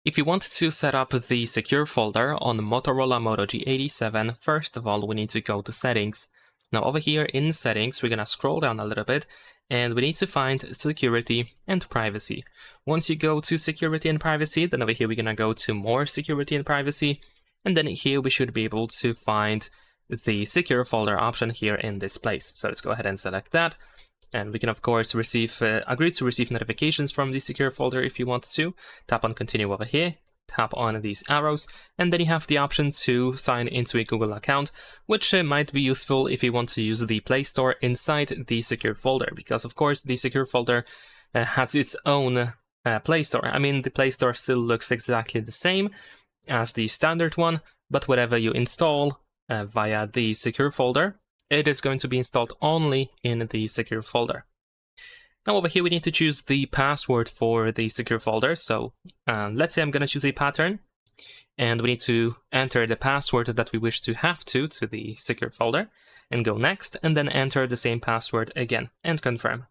If you want to set up the secure folder on Motorola Moto G87, first of all, we need to go to Settings. Now over here in Settings, we're going to scroll down a little bit, and we need to find Security and Privacy. Once you go to Security and Privacy, then over here we're going to go to More Security and Privacy, and then here we should be able to find the Secure Folder option here in this place. So let's go ahead and select that. And we can, of course, agree to receive notifications from the secure folder if you want to. Tap on Continue over here, tap on these arrows, and then you have the option to sign into a Google account, which might be useful if you want to use the Play Store inside the secure folder, because, of course, the secure folder has its own Play Store. I mean, the Play Store still looks exactly the same as the standard one, but whatever you install via the secure folder, it is going to be installed only in the secure folder. Now over here we need to choose the password for the secure folder. So let's say I'm going to choose a pattern, and we need to enter the password that we wish to have to the secure folder, and go next, and then enter the same password again and confirm.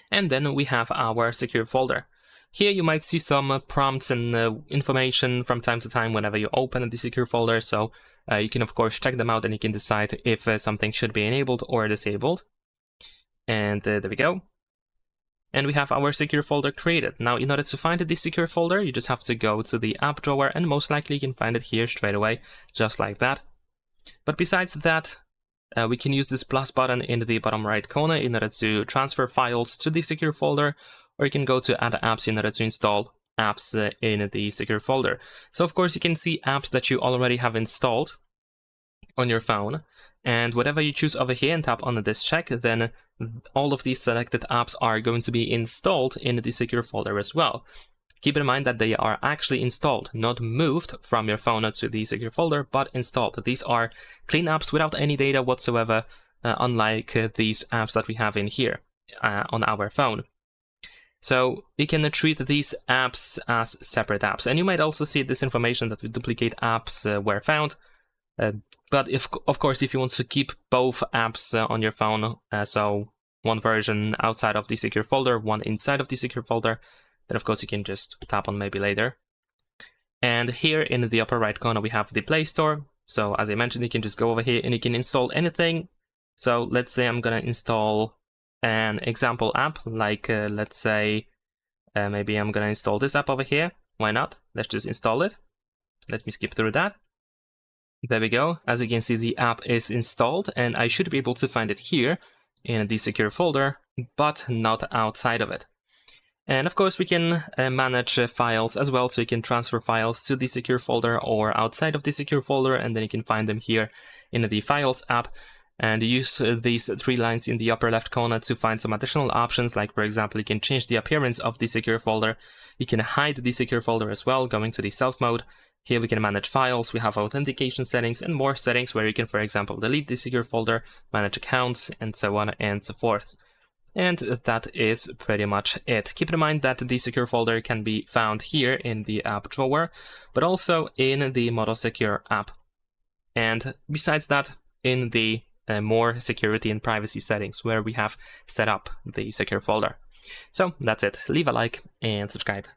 And then we have our secure folder. Here you might see some prompts and information from time to time whenever you open the secure folder, so you can of course check them out and you can decide if something should be enabled or disabled. And there we go. And we have our secure folder created. Now in order to find the secure folder, you just have to go to the app drawer, and most likely you can find it here straight away, just like that. But besides that, we can use this plus button in the bottom right corner in order to transfer files to the secure folder, or you can go to Add Apps in order to install apps in the secure folder. So of course you can see apps that you already have installed on your phone, and whatever you choose over here and tap on this check, then all of these selected apps are going to be installed in the secure folder as well. Keep in mind that they are actually installed, not moved from your phone to the secure folder, but installed. These are clean apps without any data whatsoever, unlike these apps that we have in here on our phone. So you can treat these apps as separate apps. And you might also see this information that the duplicate apps were found. But of course, if you want to keep both apps on your phone, so one version outside of the secure folder, one inside of the secure folder, then of course you can just tap on Maybe Later. And here in the upper right corner, we have the Play Store. So as I mentioned, you can just go over here and you can install anything. So let's say I'm going to install an example app, like let's say maybe I'm gonna install this app over here. Why not? Let's just install it. Let me skip through that. There we go. As you can see, the app is installed, and I should be able to find it here in the secure folder, but not outside of it. And of course we can manage files as well, so you can transfer files to the secure folder or outside of the secure folder, and then you can find them here in the Files app. And use these three lines in the upper left corner to find some additional options, like for example, you can change the appearance of the secure folder. You can hide the secure folder as well, going to the Stealth mode. Here we can manage files, we have authentication settings and more settings where you can, for example, delete the secure folder, manage accounts, and so on and so forth. And that is pretty much it. Keep in mind that the secure folder can be found here in the app drawer, but also in the Moto Secure app. And besides that, in the more security and privacy settings where we have set up the secure folder. So that's it. Leave a like and subscribe.